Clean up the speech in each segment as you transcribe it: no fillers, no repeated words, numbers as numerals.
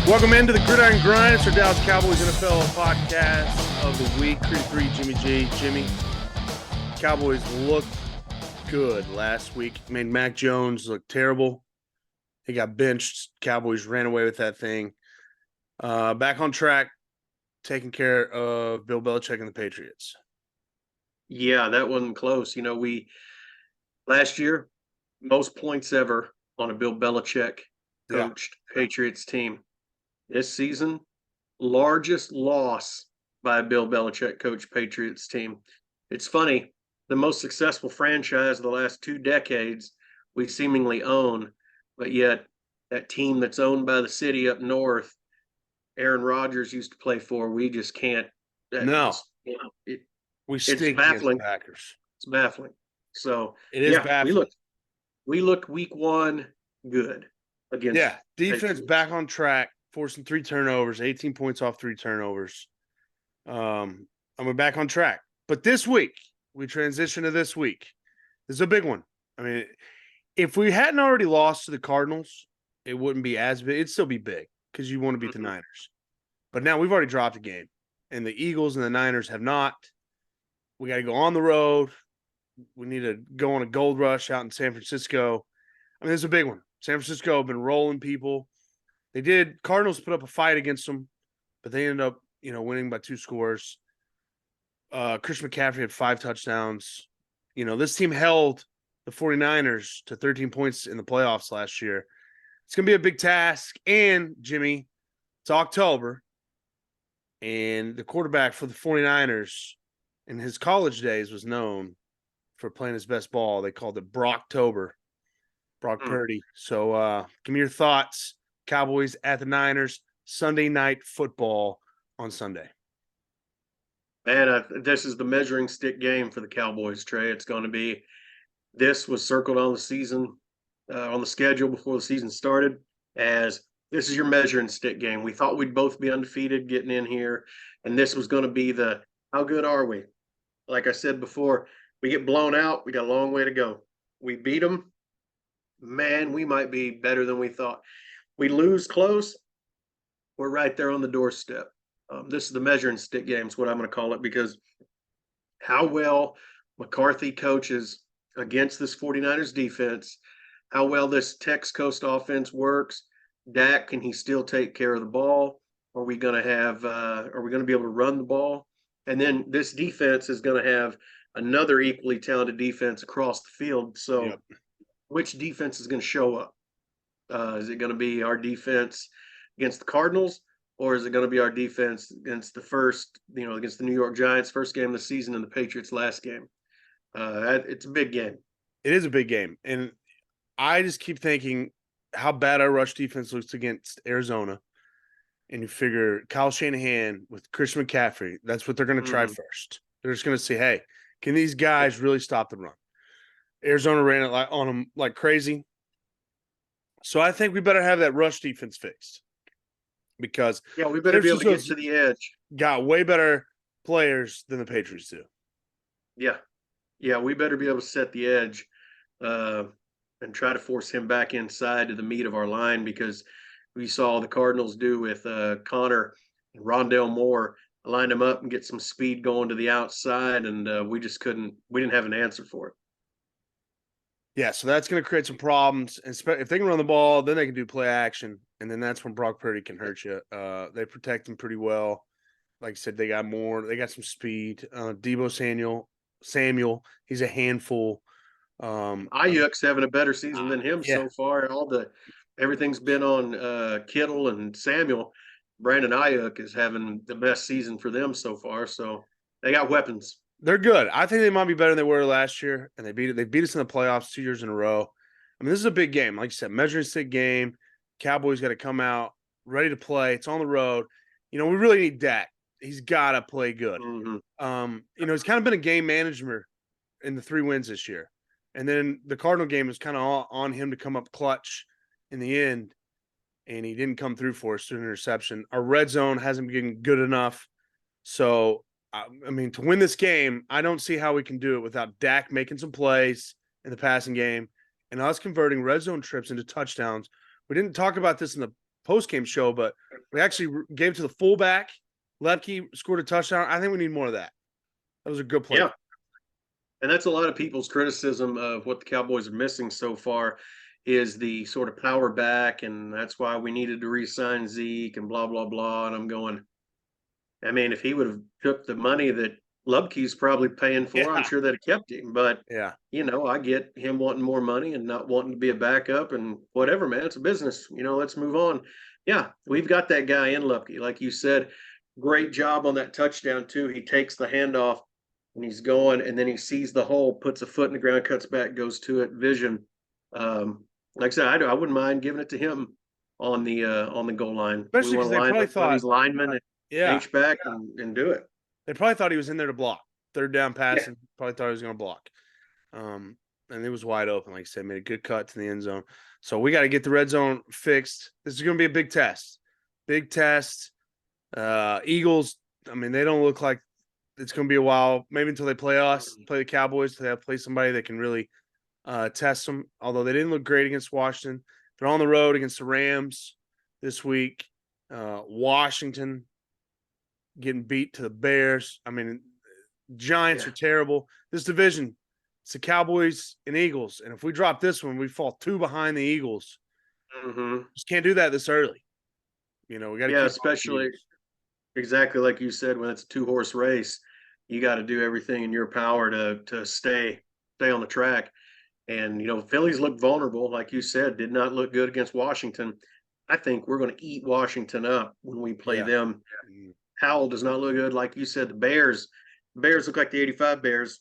Welcome into the Gridiron Grind. It's our Dallas Cowboys NFL podcast of the week. Creed 3, Jimmy G. Jimmy, Cowboys looked good last week. Made Mac Jones look terrible. He got benched. Cowboys ran away with that thing. Back on track, taking care of Bill Belichick and the Patriots. Yeah, that wasn't close. We last year, most points ever on a Bill Belichick coached Patriots team. This season, largest loss by a Bill Belichick coached Patriots team. It's funny, the most successful franchise of the last 2 decades we seemingly own, but yet that team that's owned by the city up north, Aaron Rodgers used to play for, we just can't. No. We It's stink baffling. against Packers. It's baffling. So it is baffling. We look week one good against defense Patriots. Back on track, forcing 3 turnovers, 18 points off 3 turnovers. We're back on track. But this week, we transition to this week. This is a big one. I mean, if we hadn't already lost to the Cardinals, it wouldn't be as big. It'd still be big because you want to beat the Niners. But now we've already dropped a game, and the Eagles and the Niners have not. We got to go on the road. We need to go on a gold rush out in San Francisco. I mean, this is a big one. San Francisco have been rolling people. They did. Cardinals put up a fight against them, but they ended up, winning by 2 scores. Chris McCaffrey had 5 touchdowns. This team held the 49ers to 13 points in the playoffs last year. It's going to be a big task. And, Jimmy, it's October, and the quarterback for the 49ers in his college days was known for playing his best ball. They called it Brocktober, Brock Purdy. So give me your thoughts. Cowboys at the Niners, Sunday night football on Sunday. Man, this is the measuring stick game for the Cowboys, Trey. It's going to be – this was circled on the season, on the schedule before the season started as this is your measuring stick game. We thought we'd both be undefeated getting in here, and this was going to be the how good are we? Like I said before, we get blown out, we got a long way to go. We beat them, man, we might be better than we thought. We lose close, we're right there on the doorstep. This is the measuring stick game is what I'm going to call it, because how well McCarthy coaches against this 49ers defense, how well this Tex Coast offense works. Dak, can he still take care of the ball? Are we going to be able to run the ball? And then this defense is going to have another equally talented defense across the field. So which defense is going to show up? Is it going to be our defense against the Cardinals, or is it going to be our defense against against the New York Giants, first game of the season, and the Patriots last game? It's a big game. It is a big game. And I just keep thinking how bad our rush defense looks against Arizona. And you figure Kyle Shanahan with Christian McCaffrey, that's what they're going to try first. They're just going to say, hey, can these guys really stop the run? Arizona ran it on them like crazy. So I think we better have that rush defense fixed, because we better be able to get to the edge. Got way better players than the Patriots do. Yeah, we better be able to set the edge and try to force him back inside to the meat of our line, because we saw the Cardinals do with Connor and Rondale Moore, line them up and get some speed going to the outside, and we didn't have an answer for it. Yeah, so that's going to create some problems. And if they can run the ball, then they can do play action, and then that's when Brock Purdy can hurt you. They protect him pretty well. Like I said, they got some speed. Deebo Samuel, he's a handful. Ayuk's having a better season than him so far. Everything's been on Kittle and Samuel. Brandon Ayuk is having the best season for them so far. So they got weapons. They're good. I think they might be better than they were last year, and they beat us in the playoffs 2 years in a row. I mean, this is a big game. Like you said, measuring stick game. Cowboys got to come out ready to play. It's on the road. We really need Dak. He's got to play good. He's kind of been a game manager in the 3 wins this year. And then the Cardinal game was kind of on him to come up clutch in the end, and he didn't come through for us through an interception. Our red zone hasn't been getting good enough. So, I mean, to win this game, I don't see how we can do it without Dak making some plays in the passing game and us converting red zone trips into touchdowns. We didn't talk about this in the post game show, but we actually gave it to the fullback. Lepke scored a touchdown. I think we need more of that. That was a good play. Yeah. And that's a lot of people's criticism of what the Cowboys are missing so far is the sort of power back, and that's why we needed to re-sign Zeke and blah blah blah. And I'm going, I mean, if he would have took the money that Lubke's probably paying for, I'm Yeah. sure they'd have kept him. But Yeah. I get him wanting more money and not wanting to be a backup and whatever, man. It's a business. Let's move on. Yeah, we've got that guy in Lupke, like you said. Great job on that touchdown too. He takes the handoff and he's going, and then he sees the hole, puts a foot in the ground, cuts back, goes to it. Vision. Like I said, I wouldn't mind giving it to him on the goal line. We Especially want because to they line probably up one of thought, these linemen and yeah, H back and do it. they probably thought he was in there to block. Third down pass, Yeah. and probably thought he was going to block. And it was wide open. Like I said, made a good cut to the end zone. So we got to get the red zone fixed. This is going to be a big test. Big test. Eagles, I mean, they don't look like it's going to be a while, maybe until they play us, play the Cowboys, they have to play somebody that can really test them. Although they didn't look great against Washington. They're on the road against the Rams this week. Washington getting beat to the Bears. I mean, Giants are terrible. This division, it's the Cowboys and Eagles. And if we drop this one, we fall 2 behind the Eagles. Mm-hmm. Just can't do that this early. We got to keep especially exactly like you said, when it's a 2-horse race, you got to do everything in your power to stay on the track. And Phillies look vulnerable, like you said, did not look good against Washington. I think we're going to eat Washington up when we play them. Howell does not look good, like you said. The Bears look like the '85 Bears.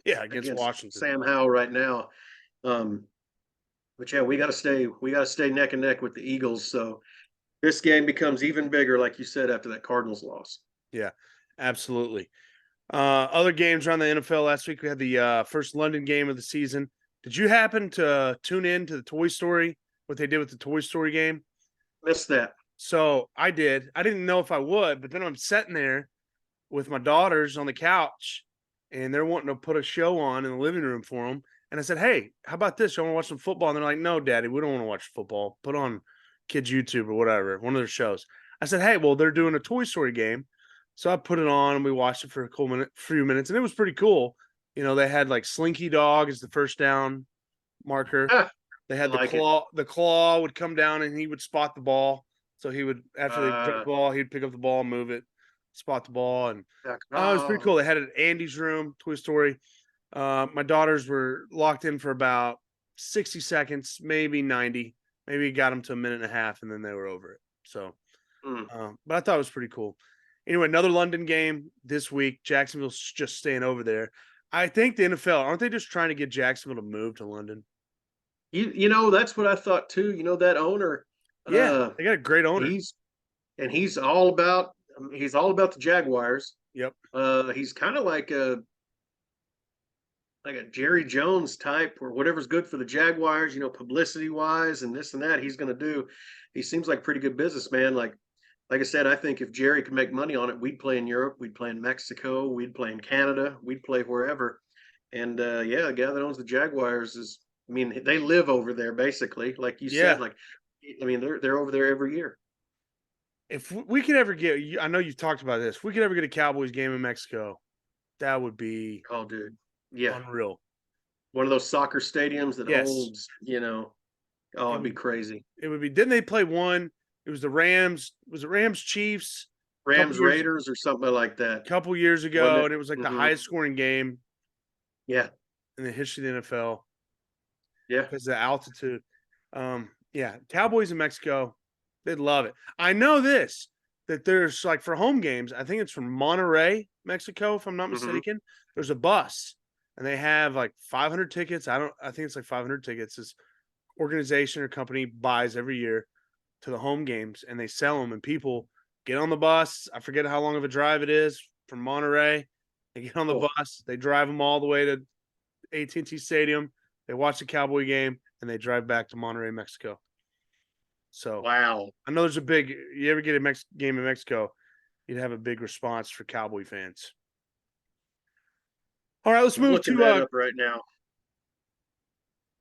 Yeah, against Washington. Sam Howell right now. But yeah, we got to stay neck and neck with the Eagles. So this game becomes even bigger, like you said, after that Cardinals loss. Yeah, absolutely. Other games around the NFL last week, we had the first London game of the season. Did you happen to tune in to the Toy Story, what they did with the Toy Story game? Missed that. So I did. I didn't know if I would, but then I'm sitting there with my daughters on the couch, and they're wanting to put a show on in the living room for them. And I said, "Hey, how about this? You want to watch some football?" And they're like, "No, Daddy, we don't want to watch football. Put on kids YouTube or whatever, one of their shows." I said, "Hey, well, they're doing a Toy Story game." So I put it on and we watched it for a few minutes, and it was pretty cool. They had like Slinky Dog as the first down marker. They had the claw. The claw would come down and he would spot the ball. So he would, after they dropped the ball, he'd pick up the ball, move it, spot the ball, and it was pretty cool. They had it at Andy's room, Toy Story. My daughters were locked in for about 60 seconds, maybe 90. Maybe got them to a minute and a half, and then they were over it. So, but I thought it was pretty cool. Anyway, another London game this week. Jacksonville's just staying over there. I think the NFL, aren't they just trying to get Jacksonville to move to London? That's what I thought too. That owner. Yeah, they got a great owner. He's all about the Jaguars. Yep. He's kind of like a Jerry Jones type, or whatever's good for the Jaguars, publicity wise and this and that. He's going to do. He seems like a pretty good businessman. Like I said, I think if Jerry could make money on it, we'd play in Europe, we'd play in Mexico, we'd play in Canada, we'd play wherever. And the guy that owns the Jaguars they live over there basically, like you said. They're over there every year. If we could ever get, I know you've talked about this. If we could ever get a Cowboys game in Mexico, that would be unreal. One of those soccer stadiums that holds, it'd be crazy. It would be. Didn't they play one? It was the Rams. Was it Rams Chiefs? Rams Raiders or something like that. A couple years ago, and it was like the highest scoring game. Yeah. In the history of the NFL. Yeah. Because of the altitude. Cowboys in Mexico, they'd love it. I know this, that there's like for home games, I think it's from Monterrey, Mexico, if I'm not mistaken. There's a bus and they have like 500 tickets. I think it's like 500 tickets. This organization or company buys every year to the home games and they sell them, and people get on the bus. I forget how long of a drive it is from Monterrey. They get on the bus, they drive them all the way to AT&T Stadium. They watch the Cowboy game and they drive back to Monterrey, Mexico. So wow, I know there's a big. You ever get a game in Mexico, you'd have a big response for Cowboy fans. All right, let's move to that up right now.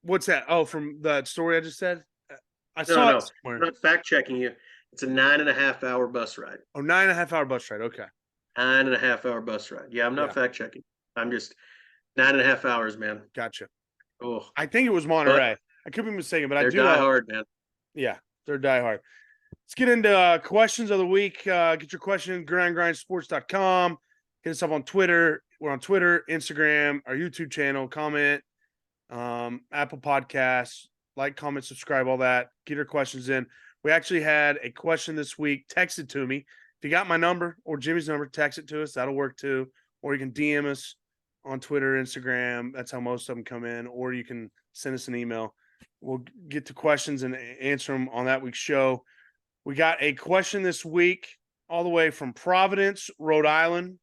What's that? Oh, from the story I just said. I No, saw it no, somewhere. I'm not fact checking you. It's a 9.5 hour bus ride. Oh, 9.5 hour bus ride. Okay. 9.5 hour bus ride. Yeah, I'm not Yeah. fact checking. I'm just 9.5 hours, man. Gotcha. Oh, I think it was but Monterey. I could be mistaken, but I they're do die know. hard, man. Yeah, they're diehard. Let's get into questions of the week. Get your question in grindgrindsports.com. Hit us up on Twitter. We're on Twitter, Instagram, our YouTube channel. Comment, Apple Podcasts, like, comment, subscribe, all that. Get your questions in. We actually had a question this week texted to me. If you got my number or Jimmy's number, text it to us. That'll work too. Or you can DM us on Twitter, Instagram. That's how most of them come in. Or you can send us an email. We'll get to questions and answer them on that week's show. We got a question this week all the way from Providence, Rhode Island.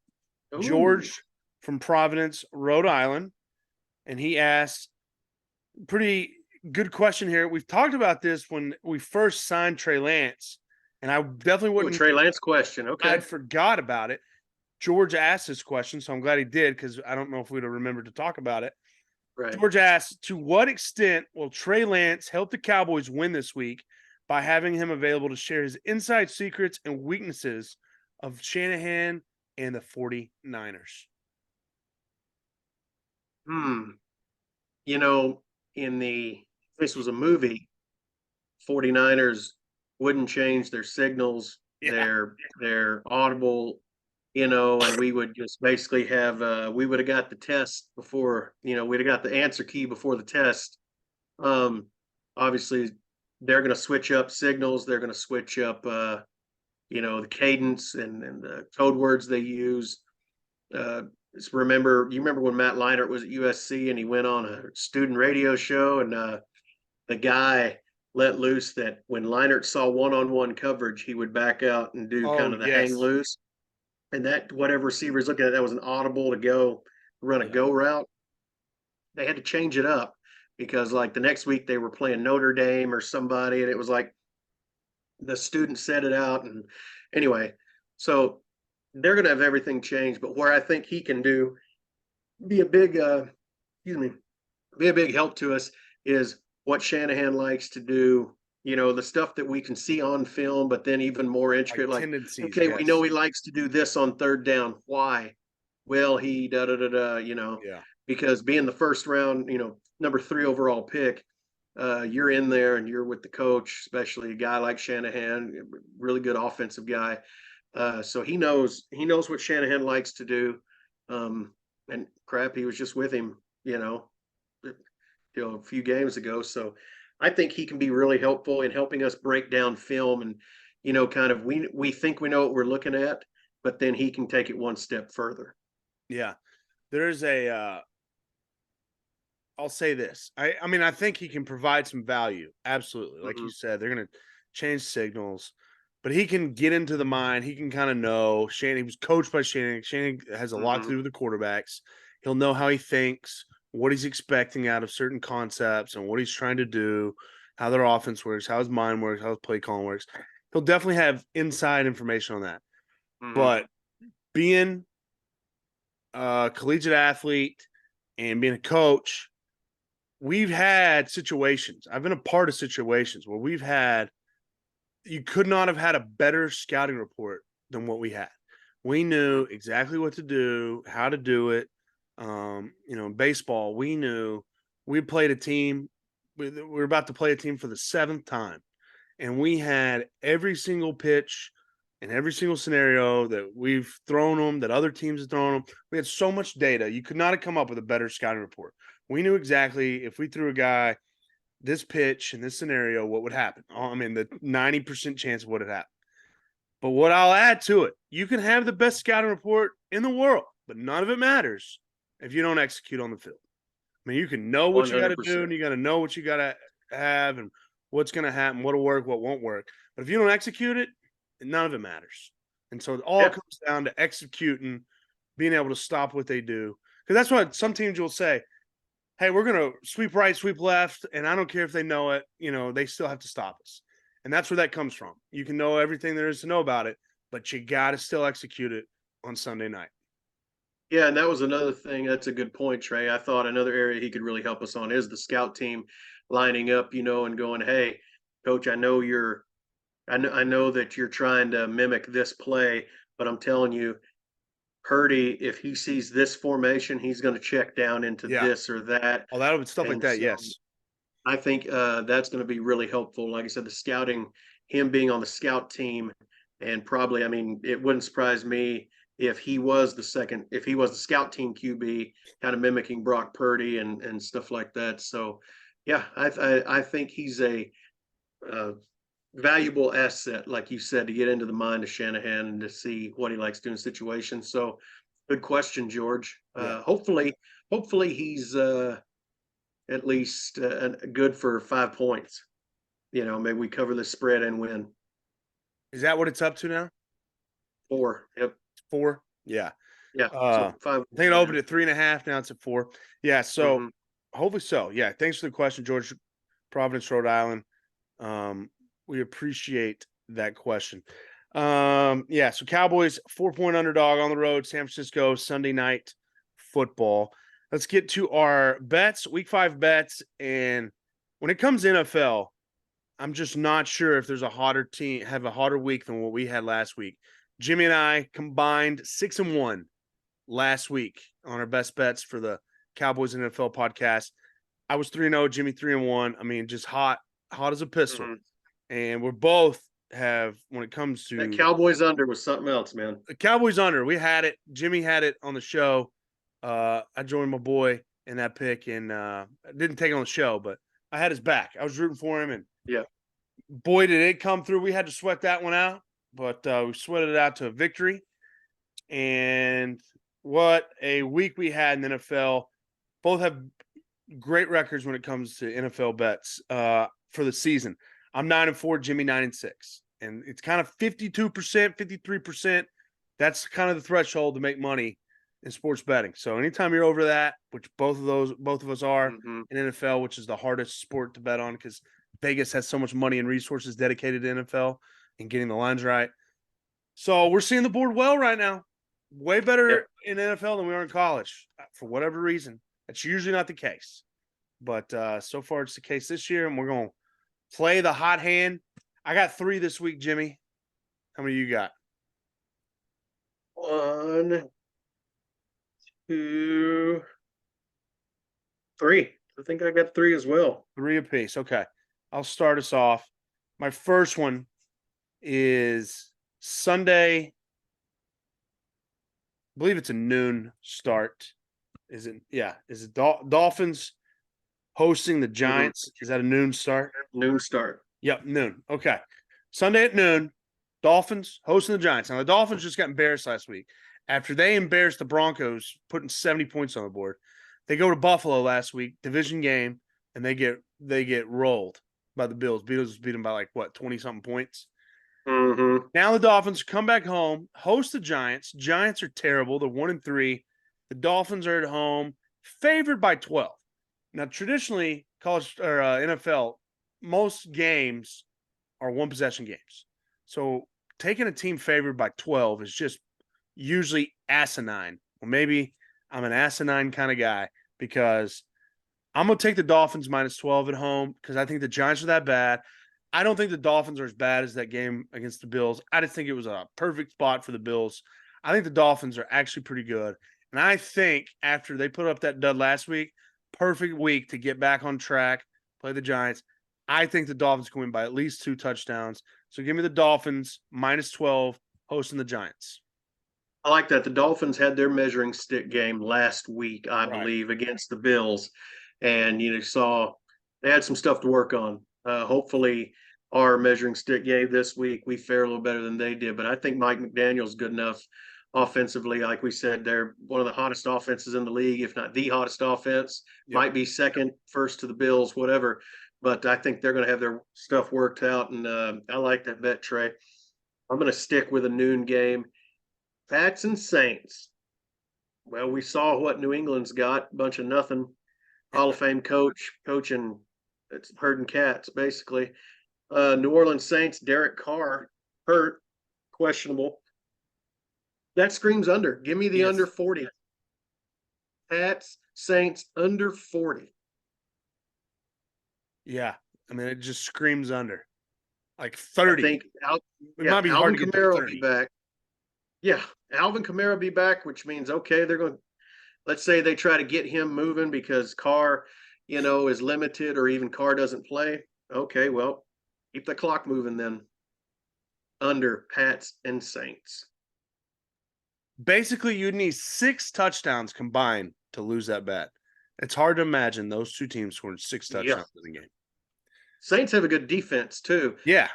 Ooh, George from Providence, Rhode Island. And he asked, pretty good question here. We've talked about this when we first signed Trey Lance, and I definitely ooh, wouldn't, Trey Lance question. I'd Okay, forgot about it. George asked this question, so I'm glad he did because I don't know if we'd have remembered to talk about it. right. George asked, to what extent will Trey Lance help the Cowboys win this week by having him available to share his inside secrets and weaknesses of Shanahan and the 49ers? Hmm. You know, in the this was a movie, 49ers wouldn't change their signals, Yeah. their audible, and we would just basically have we would have got the test before, we'd have got the answer key before the test. Um Obviously they're gonna switch up signals, they're gonna switch up the cadence and the code words they use. You remember when Matt Leinart was at USC and he went on a student radio show and the guy let loose that when Leinart saw one-on-one coverage, he would back out and do Oh, kind of the hang yes. loose. And that whatever receivers looking at that was an audible to go run a Yeah. go route. They had to change it up because like the next week they were playing Notre Dame or somebody, and it was like the student set it out. And anyway, so they're gonna have everything changed. But where I think he can be a big excuse me, be a big help to us is what Shanahan likes to do. The stuff that we can see on film, but then even more Like intricate, like, tendencies, okay, we know yes. he likes to do this on third down. Why? Well, he da da da da, Yeah. because being the first round, number 3 overall pick, you're in there and you're with the coach, especially a guy like Shanahan, really good offensive guy. So he knows what Shanahan likes to do. And crap, he was just with him, a few games ago. So I think he can be really helpful in helping us break down film and kind of we think we know what we're looking at, but then he can take it one step further. Yeah. There's a I'll say this. I mean, I think he can provide some value. Absolutely. Like you Hmm. said, they're gonna change signals, but he can get into the mind. He can kind of know Shannon. He was coached by Shannon. Shannon has a lot to Hmm. do with the quarterbacks. He'll know how he thinks, what he's expecting out of certain concepts, and what he's trying to do, how their offense works, how his mind works, how his play calling works. He'll definitely have inside information on that. Hmm. But being a collegiate athlete and being a coach, we've had situations. I've been a part of situations where you could not have had a better scouting report than what we had. We knew exactly what to do, how to do it. In baseball, we knew we played a team. We were about to play a team for the seventh time, and we had every single pitch and every single scenario that we've thrown them, that other teams have thrown them. We had so much data. You could not have come up with a better scouting report. We knew exactly if we threw a guy this pitch in this scenario, what would happen. I mean, the 90% chance of what had happened. But what I'll add to it, you can have the best scouting report in the world, but none of it matters if you don't execute on the field. I mean, you can know what you got to do 100%. and you got to know what you got to have and what's going to happen, what'll work, what won't work. But if you don't execute it, none of it matters. And so it all Yeah. comes down to executing, being able to stop what they do. Because that's what some teams will say, hey, we're going to sweep right, sweep left, and I don't care if they know it, they still have to stop us. And that's where that comes from. You can know everything there is to know about it, but you got to still execute it on Sunday night. Yeah, and that was another thing. That's a good point, Trey. I thought another area he could really help us on is the scout team lining up, and going, hey, Coach, I know that you're trying to mimic this play, but I'm telling you, Purdy, if he sees this formation, he's going to check down into Yeah. this or that. Oh, that'll be stuff like And that. so Yes. I think that's going to be really helpful. Like I said, the scouting, him being on the scout team, and probably, I mean, it wouldn't surprise me if he was if he was the scout team QB, kind of mimicking Brock Purdy and stuff like that. So, yeah, I think he's a uh, valuable asset, like you said, to get into the mind of Shanahan and to see what he likes doing situations. So, good question, George. Yeah. Hopefully he's at least good for 5 points. You know, maybe we cover the spread and win Is that what it's up to now? 4. Yep. 4? Yeah. Yeah. Uh, So 5. I think it opened at 3.5. Now it's at 4. Yeah. So Mm-hmm. hopefully so. Yeah. Thanks for the question, George. Providence, Rhode Island. We appreciate that question. Yeah. So Cowboys 4-point underdog on the road, San Francisco, Sunday night football. Let's get to our bets, week 5 bets. And when it comes to NFL, I'm just not sure if there's a hotter team, have a hotter week than what we had last week. Jimmy and I combined 6-1 last week on our best bets for the Cowboys NFL podcast. I was 3-0, Jimmy 3-1. I mean, just hot as a pistol. Mm-hmm. And we're both have, when it comes That to Cowboys under was something else, man. the Cowboys under, we had it. Jimmy had it on the show. I joined my boy in that pick, and I didn't take it on the show, but I had his back. I was rooting for him, and Yeah. boy, did it come through. We had to sweat that one out, but we sweated it out to a victory. And what a week we had in the NFL. Both have great records when it comes to NFL bets for the season. I'm 9-4, Jimmy 9-6. And it's kind of 52%, 53%. That's kind of the threshold to make money in sports betting. So anytime you're over that, which both of us are Mm-hmm. in NFL, which is the hardest sport to bet on because Vegas has so much money and resources dedicated to NFL and getting the lines right. So we're seeing the board well right now. Way Yeah. better in NFL than we are in college for whatever reason. That's usually not the case. But so far it's the case this year, and we're going to play the hot hand. I got 3 this week, Jimmy. How many you got? 1, 2, 3. I think I got 3 as well. 3 apiece. Okay. I'll start us off. My first one is Sunday. I believe it's a noon start. Is it? Yeah. Is it Dolphins hosting the Giants? Is that a noon start? Noon start. Yep, noon. Okay. Sunday at noon, Dolphins hosting the Giants. Now, the Dolphins just got embarrassed last week. After they embarrassed the Broncos, putting 70 points on the board, they go to Buffalo last week, division game, and they get rolled by the Bills. Bills beat them by like, what, 20-something points? Mm-hmm. Now the Dolphins come back home, host the Giants. Giants are terrible. They're 1-3. The Dolphins are at home, favored by 12. Now, traditionally, college or NFL, most games are one possession games. So taking a team favored by 12 is just usually asinine. Well, maybe I'm an asinine kind of guy because I'm going to take the Dolphins minus 12 at home because I think the Giants are that bad. I don't think the Dolphins are as bad as that game against the Bills. I just think it was a perfect spot for the Bills. I think the Dolphins are actually pretty good. And I think after they put up that dud last week, perfect week to get back on track, play the Giants. I think the Dolphins can win by at least 2 touchdowns. So give me the Dolphins minus 12 hosting the Giants. I like that. The Dolphins had their measuring stick game last week, I Right. believe, against the Bills, and saw they had some stuff to work on. Hopefully, our measuring stick game this week we fare a little better than they did. But I think Mike McDaniel's good enough offensively. Like we said, they're one of the hottest offenses in the league, if not the hottest offense. Yep. Might be second, first to the Bills, whatever. But I think they're going to have their stuff worked out, and I like that bet, Trey. I'm going to stick with a noon game. Pats and Saints. Well, we saw what New England's got, a bunch of nothing. Hall of Fame coaching it's herding cats, basically. New Orleans Saints, Derek Carr, hurt, questionable. That screams under. Give me the Yes. under 40. Pats, Saints, under 40. Yeah. I mean, it just screams under. like I 30. think It might be hard Alvin to get to Kamara will be 30. back. Yeah, Alvin Kamara will be back, which means okay, they're going. Let's say they try to get him moving because Carr, is limited, or even Carr doesn't play. Okay, well, keep the clock moving then. Under Pats and Saints. Basically, you'd need 6 touchdowns combined to lose that bet. It's hard to imagine those two teams scoring 6 Yeah, touchdowns in the game. Saints have a good defense too. Yeah.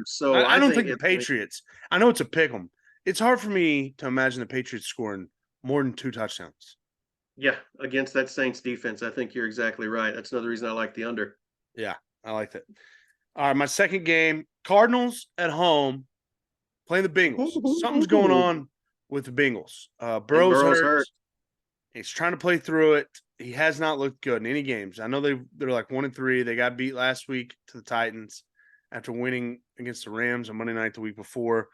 So I I don't think think the Patriots, I know it's a pick 'em. It's hard for me to imagine the Patriots scoring more than 2 touchdowns. yeah, against that Saints defense, I think you're exactly right. That's another reason I like the under. Yeah, I like that. All right, my second game, Cardinals at home playing the Bengals. Something's going Ooh, on with the Bengals. I think Burrow's Burrow's hurt. hurt. He's trying to play through it. He has not looked good in any games. I know they're like 1-3. They got beat last week to the Titans after winning against the Rams on Monday night the week before.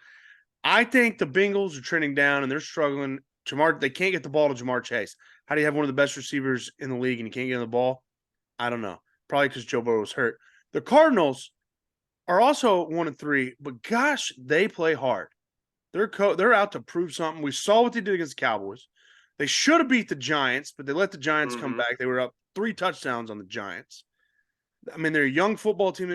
I think the Bengals are trending down and they're struggling. They can't get the ball to Jamar Chase. How do you have one of the best receivers in the league and you can't get him the ball? I don't know. Probably because Joe Burrow was hurt. The Cardinals are also 1-3, but gosh, they play hard. They're out to prove something. We saw what they did against the Cowboys. They should have beat the Giants, but they let the Giants come back. They were up 3 touchdowns on the Giants. I mean, they're a young football team.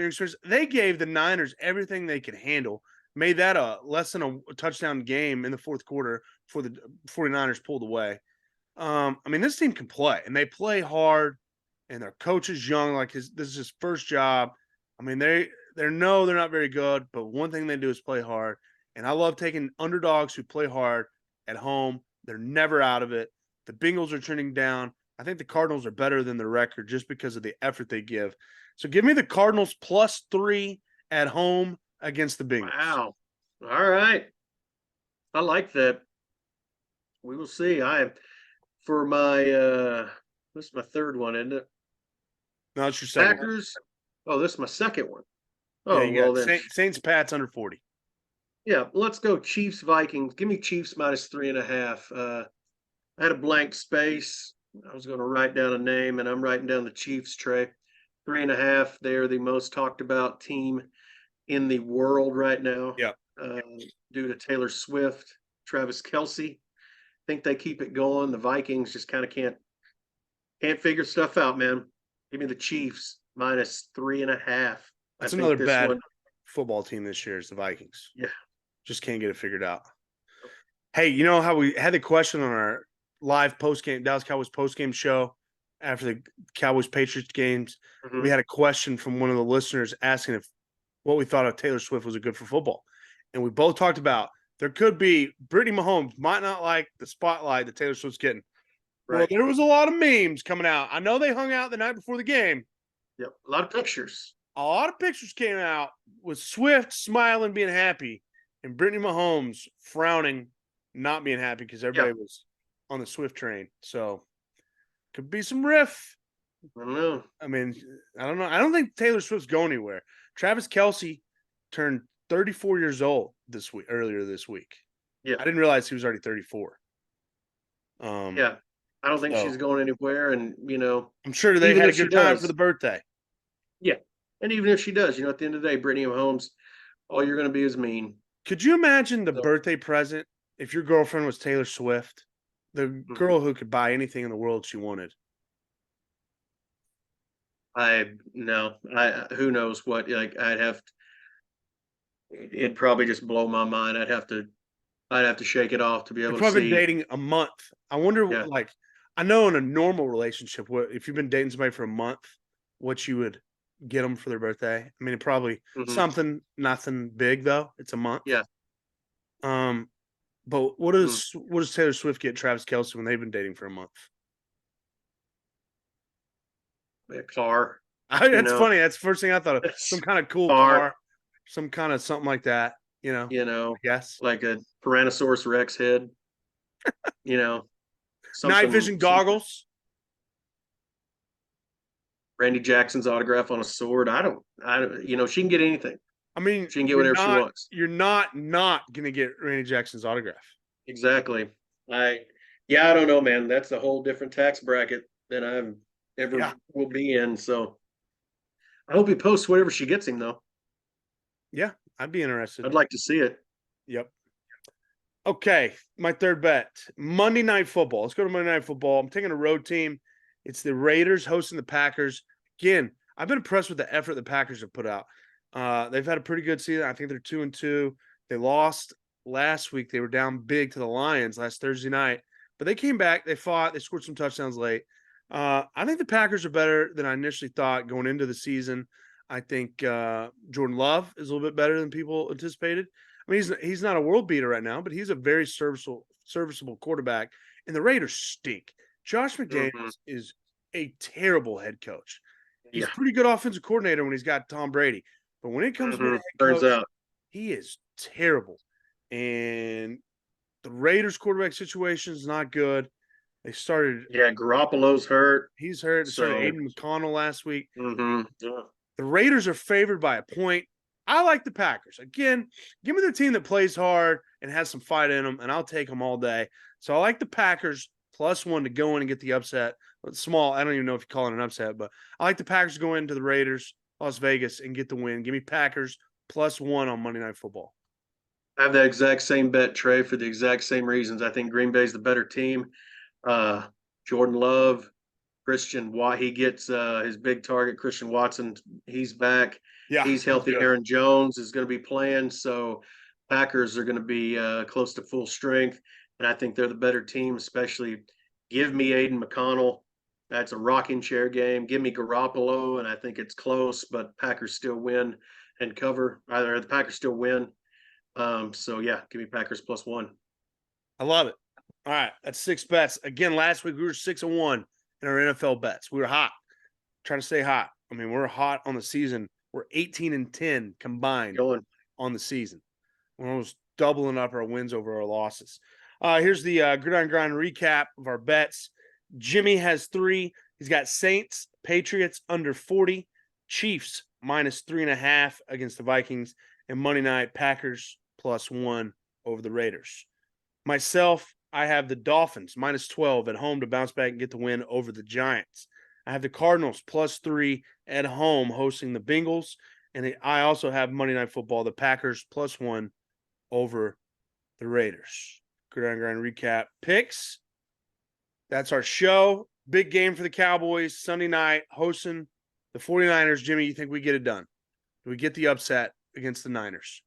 They gave the Niners everything they could handle, made that a less than a touchdown game in the fourth quarter before the 49ers pulled away. I mean, this team can play, and they play hard, and their coach is young. This is his first job. I mean, they're not very good, but one thing they do is play hard. And I love taking underdogs who play hard at home. They're never out of it. The Bengals are trending down. I think the Cardinals are better than the record just because of the effort they give. So give me the Cardinals +3 at home against the Bengals. Wow. All right. I like that. We will see. For my this is my third one, isn't it? No, it's your second. Packers. Oh, this is my second one. Yeah, Oh, you well got then. Saints Pats under 40. Yeah, let's go Chiefs Vikings. Give me Chiefs -3.5. I had a blank space. I was going to write down a name, and I'm writing down the Chiefs, Trey. 3.5. They are the most talked about team in the world right now. Yeah. Uh, due to Taylor Swift, Travis Kelsey. Think they keep it going. The Vikings just kind of can't figure stuff out, man. Give me the Chiefs -3.5. I That's think another this bad one. football team this year is the Vikings. Yeah. Just can't get it figured out. Hey, you know how we had the question on our live post-game Dallas Cowboys post-game show after the Cowboys Patriots games? Mm-hmm. We had a question from one of the listeners asking if what we thought of Taylor Swift was a good for football. And we both talked about there could be Brittany Mahomes might not like the spotlight that Taylor Swift's getting. Right. Well, there was a lot of memes coming out. I know they hung out the night before the game. Yep. A lot of pictures. A lot of pictures came out with Swift smiling, being happy, and Brittany Mahomes frowning, not being happy because everybody was on the Swift train. So could be some riff. I don't know. I mean, I don't know. I don't think Taylor Swift's going anywhere. Travis Kelsey turned 34 years old earlier this week. Yeah. I didn't realize he was already 34. Yeah. I don't think she's going anywhere. And, I'm sure they had a good time for the birthday. Yeah. And even if she does, at the end of the day, Brittany Mahomes, all you're going to be is mean. Could you imagine the birthday present if your girlfriend was Taylor Swift, the girl who could buy anything in the world she wanted? Who knows what, it'd probably just blow my mind. I'd have to shake it off to be able to see. Probably been dating a month. I wonder, I know in a normal relationship, if you've been dating somebody for a month, what you would get them for their birthday. I mean, it probably nothing big though. It's a month. Yeah. But what does Taylor Swift get Travis Kelsey when they've been dating for a month? A car. That's funny. That's the first thing I thought of. Some kind of cool car, some kind of something like that. I guess like a Tyrannosaurus Rex head. Night vision goggles. Randy Jackson's autograph on a sword. I don't. She can get anything. I mean, she can get whatever she wants. You're not gonna get Randy Jackson's autograph. Exactly. I don't know, man. That's a whole different tax bracket than I've ever will be in. So I hope he posts whatever she gets him, though. Yeah, I'd be interested. I'd like to see it. Yep. Okay, my third bet. Monday Night Football. Let's go to Monday Night Football. I'm taking a road team. It's the Raiders hosting the Packers. Again, I've been impressed with the effort the Packers have put out. They've had a pretty good season. I think they're 2-2. They lost last week. They were down big to the Lions last Thursday night, but they came back. They fought. They scored some touchdowns late. I think the Packers are better than I initially thought going into the season. I think Jordan Love is a little bit better than people anticipated. I mean, he's not a world beater right now, but he's a very serviceable quarterback. And the Raiders stink. Josh Mhm. McDaniels is a terrible head coach. He's Yeah. pretty good offensive coordinator when he's got Tom Brady, but when it comes to being a head Turns coach, out. he is terrible. And the Raiders quarterback situation is not good. They started. Yeah, Garoppolo's hurt. He's hurt. They started So, Aiden McConnell last week. yeah. The Raiders are favored by a point. I like the Packers. Again, give me the team that plays hard and has some fight in them, and I'll take them all day. So I like the Packers +1 to go in and get the upset. It's small. I don't even know if you call it an upset, but I like the Packers to go into the Raiders, Las Vegas, and get the win. Give me Packers +1 on Monday Night Football. I have that exact same bet, Trey, for the exact same reasons. I think Green Bay's the better team. Uh, Jordan Love, Christian Watt, he gets his big target. Christian Watson, he's back. Yeah, He's he's healthy. good. Aaron Jones is going to be playing. So Packers are going to be close to full strength. And I think they're the better team, especially give me Aiden McConnell. That's a rocking chair game. Give me Garoppolo, and I think it's close, but Packers still win and cover. Either the Packers still win. So yeah, give me Packers +1. I love it. All right, that's 6 bets. Again, last week we were 6-1 in our NFL bets. We were hot, trying to stay hot. I mean, we're hot on the season. We're 18-10 combined Going. on the season. We're almost doubling up our wins over our losses. Here's the Gridiron Grind recap of our bets. Jimmy has 3. He's got Saints, Patriots under 40, Chiefs -3.5 against the Vikings, and Monday night Packers +1 over the Raiders. Myself, I have the Dolphins -12 at home to bounce back and get the win over the Giants. I have the Cardinals +3 at home hosting the Bengals. And I also have Monday Night Football, the Packers +1 over the Raiders. Gridiron Grind recap picks. That's our show. Big game for the Cowboys Sunday night hosting the 49ers. Jimmy, you think we get it done? Do we get the upset against the Niners?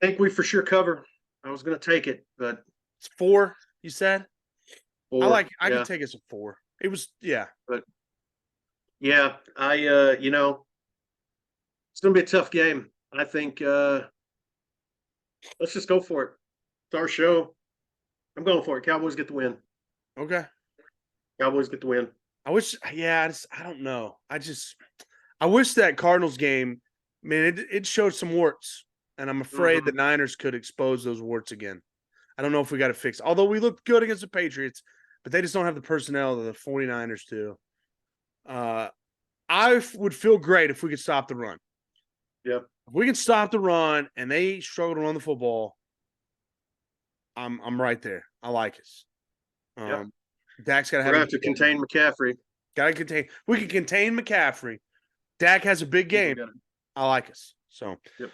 I think we for sure cover. I was going to take it, but It's 4, you said? 4, I yeah. could take us a 4. It was, yeah. But yeah, it's going to be a tough game. I think let's just go for it. It's our show. I'm going for it. Cowboys get the win. Okay. Cowboys get the win. I wish, I don't know. I wish that Cardinals game, man, it showed some warts, and I'm afraid the Niners could expose those warts again. I don't know if we got to fix. Although we looked good against the Patriots, but they just don't have the personnel that the 49ers do. I would feel great if we could stop the run. Yeah. If we can stop the run and they struggle to run the football, I'm right there. I like us. Yep. Dak's got to We're have going to have to contain McCaffrey. Got to contain. We can contain McCaffrey. Dak has a big game. I like us. So, Yep.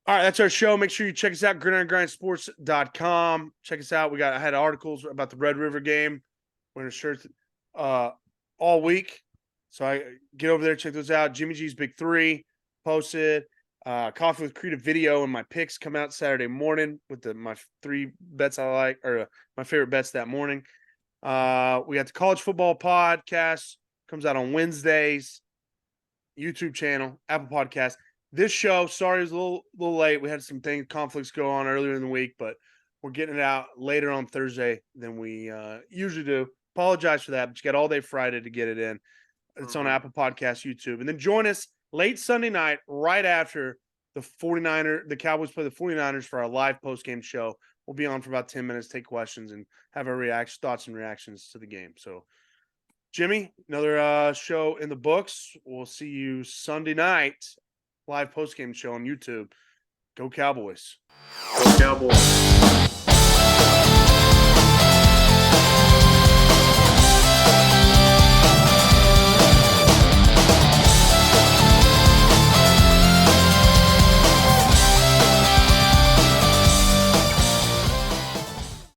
All right, that's our show. Make sure you check us out, gridirongrindsports.com. Check us out. I had articles about the Red River game. Wearing a shirt all week. So I get over there, check those out. Jimmy G's Big 3 posted. Coffee with Creative video and my picks come out Saturday morning with my 3 bets I like, or my favorite bets that morning. We got the college football podcast, comes out on Wednesdays, YouTube channel, Apple Podcast. This show, sorry, it was a little late. We had some conflicts go on earlier in the week, but we're getting it out later on Thursday than we usually do. Apologize for that, but you got all day Friday to get it in. It's on Apple Podcast, YouTube. And then join us late Sunday night, right after the Cowboys play the 49ers for our live post-game show. We'll be on for about 10 minutes, take questions, and have our thoughts and reactions to the game. So, Jimmy, another show in the books. We'll see you Sunday night, live post-game show on YouTube. Go Cowboys. Go Cowboys.